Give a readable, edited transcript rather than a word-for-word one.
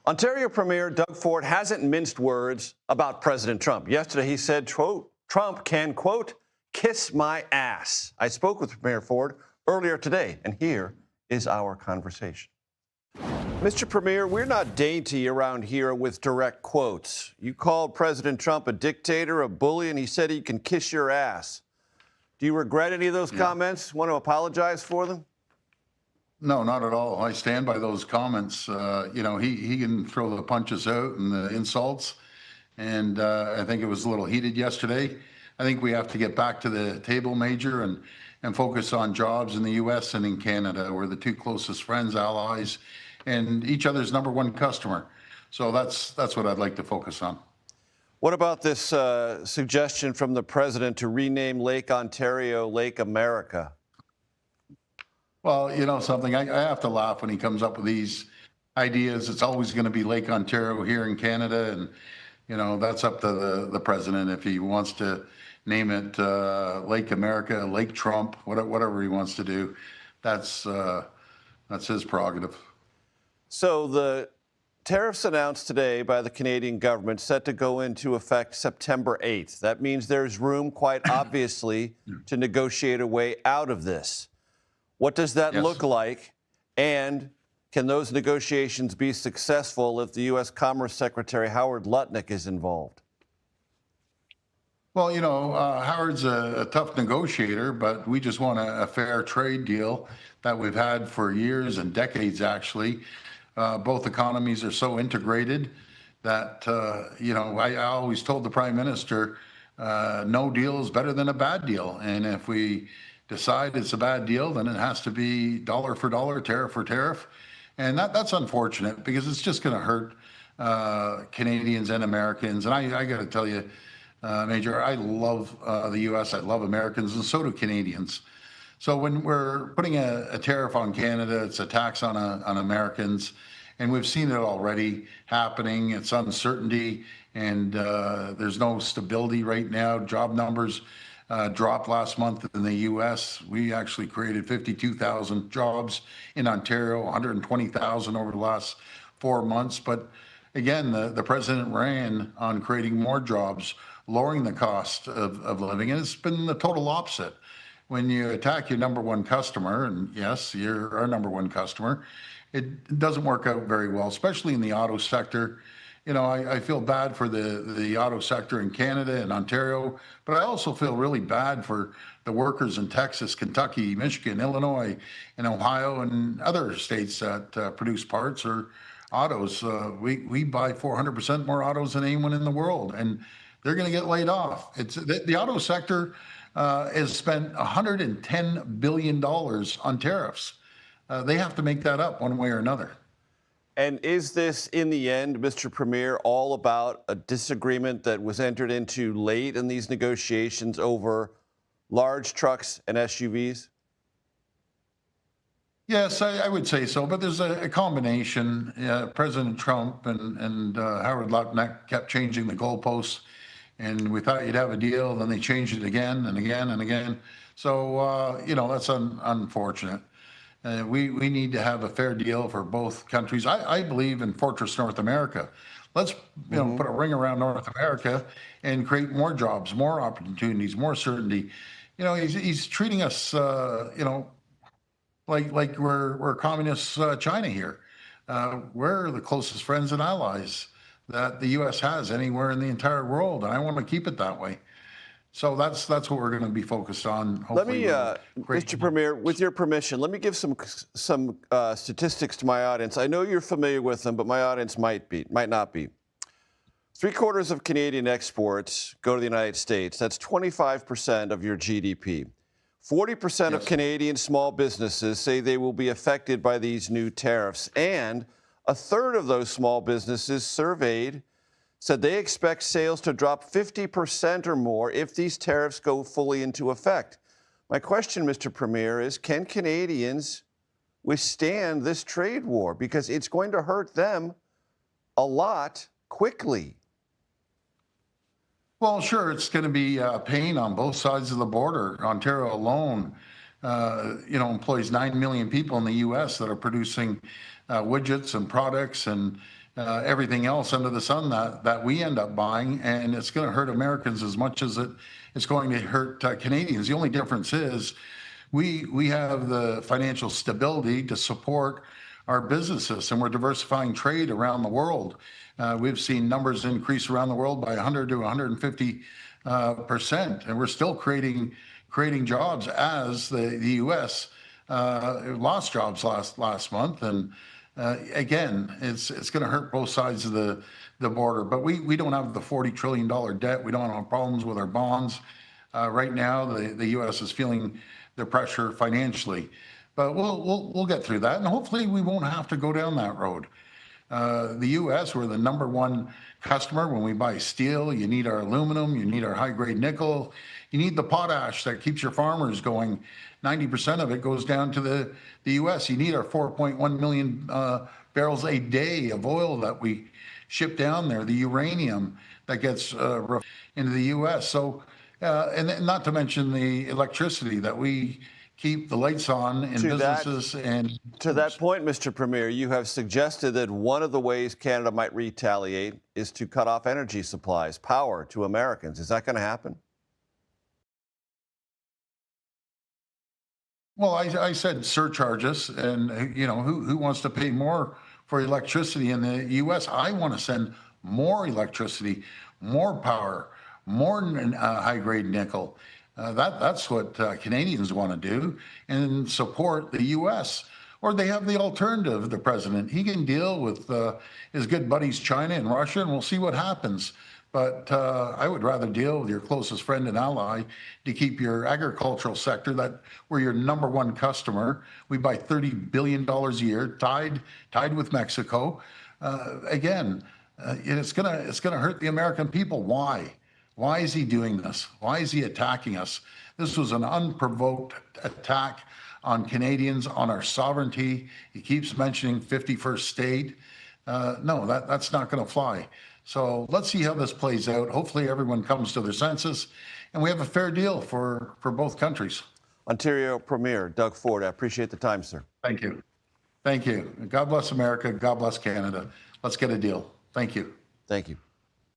Ontario Premier Doug Ford hasn't minced words about President Trump. Yesterday, he said Trump can, quote, kiss my ass. I spoke with Premier Ford earlier today, and here is our conversation. Mr. Premier, we're not dainty around here with direct quotes. You called President Trump a dictator, a bully, and he said he can kiss your ass. Do you regret any of those comments? Want to apologize for them? No, not at all. I stand by those comments. He can throw the punches out and the insults, and I think it was a little heated yesterday. I think we have to get back to the table, Major, and focus on jobs in the U.S. and in Canada. We're the two closest friends, allies, and each other's number one customer. So that's what I'd like to focus on. What about this suggestion from the president to rename Lake Ontario Lake America? Well, you know something, I have to laugh when he comes up with these ideas. It's always going to be Lake Ontario here in Canada, and that's up to the president if he wants to name it Lake America, Lake Trump, whatever he wants to do. That's his prerogative. So the tariffs announced today by the Canadian government set to go into effect September 8th. That means there's room, quite obviously, to negotiate a way out of this. What does that look like? And can those negotiations be successful if the U.S. Commerce Secretary Howard Lutnick is involved? Well, Howard's a tough negotiator, but we just want a fair trade deal that we've had for years and decades, actually. Both economies are so integrated that, I always told the Prime Minister, no deal is better than a bad deal. And if we decide it's a bad deal, then it has to be dollar for dollar, tariff for tariff. And that's unfortunate because it's just going to hurt Canadians and Americans. And I got to tell you, Major, I love the U.S., I love Americans, and so do Canadians. So when we're putting a tariff on Canada, it's a tax on Americans. And we've seen it already happening. It's uncertainty, and there's no stability right now. Job numbers dropped last month in the U.S. We actually created 52,000 jobs in Ontario, 120,000 over the last 4 months. But again, the president ran on creating more jobs, lowering the cost of living, and it's been the total opposite. When you attack your number one customer, and yes, you're our number one customer, it doesn't work out very well, especially in the auto sector. I feel bad for the auto sector in Canada and Ontario, but I also feel really bad for the workers in Texas, Kentucky, Michigan, Illinois, and Ohio, and other states that produce parts or autos. We buy 400% more autos than anyone in the world, and they're going to get laid off. It's the auto sector has spent $110 billion on tariffs. They have to make that up one way or another. And is this, in the end, Mr. Premier, all about a disagreement that was entered into late in these negotiations over large trucks and SUVs? Yes, I would say so, but there's a combination. President Trump and Howard Lutnick kept changing the goalposts, and we thought you'd have a deal, then they changed it again and again and again. So, that's unfortunate. We need to have a fair deal for both countries. I believe in Fortress North America. Let's put a ring around North America and create more jobs, more opportunities, more certainty. He's treating us, like we're communist China here. We're the closest friends and allies that the U.S. has anywhere in the entire world, and I want to keep it that way. So that's what we're going to be focused on. Hopefully, let me, Mr. Premier, with your permission, let me give some statistics to my audience. I know you're familiar with them, but my audience might not be. 3/4 of Canadian exports go to the United States. That's 25% of your GDP. 40% of Canadian small businesses say they will be affected by these new tariffs, and a third of those small businesses surveyed said they expect sales to drop 50% or more if these tariffs go fully into effect. My question, Mr. Premier, is can Canadians withstand this trade war? Because it's going to hurt them a lot quickly. Well, sure, it's going to be pain on both sides of the border. Ontario alone, employs 9 million people in the U.S. that are producing widgets and products and everything else under the sun that we end up buying, and it's going to hurt Americans as much as it's going to hurt Canadians. The only difference is we have the financial stability to support our businesses, and we're diversifying trade around the world. We've seen numbers increase around the world by 100 to 150%, and we're still creating jobs as the U.S. Lost jobs last month, and again, it's going to hurt both sides of the border. But we don't have the $40 trillion debt. We don't have problems with our bonds. Right now, the U.S. is feeling the pressure financially, but we'll get through that, and hopefully we won't have to go down that road. The U.S., we're the #1 customer when we buy steel. You need our aluminum, you need our high-grade nickel, you need the potash that keeps your farmers going. 90% of it goes down to the U.S. You need our 4.1 million barrels a day of oil that we ship down there, the uranium that gets into the U.S. So, and not to mention the electricity that we keep the lights on in businesses. And to that point, Mr. Premier, you have suggested that one of the ways Canada might retaliate is to cut off energy supplies, power to Americans. Is that going to happen? Well, I said surcharges, and who wants to pay more for electricity in the U.S.? I want to send more electricity, more power, more high-grade nickel. That's what Canadians want to do, and support the U.S. Or they have the alternative, the president. He can deal with his good buddies China and Russia, and we'll see what happens. But I would rather deal with your closest friend and ally to keep your agricultural sector, that we're your #1 customer. We buy $30 billion a year, tied with Mexico. Again, it's gonna hurt the American people. Why? Why is he doing this? Why is he attacking us? This was an unprovoked attack on Canadians, on our sovereignty. He keeps mentioning 51st state. No, that's not going to fly. So let's see how this plays out. Hopefully everyone comes to their senses and we have a fair deal for both countries. Ontario Premier Doug Ford, I appreciate the time, sir. Thank you. Thank you. God bless America. God bless Canada. Let's get a deal. Thank you. Thank you.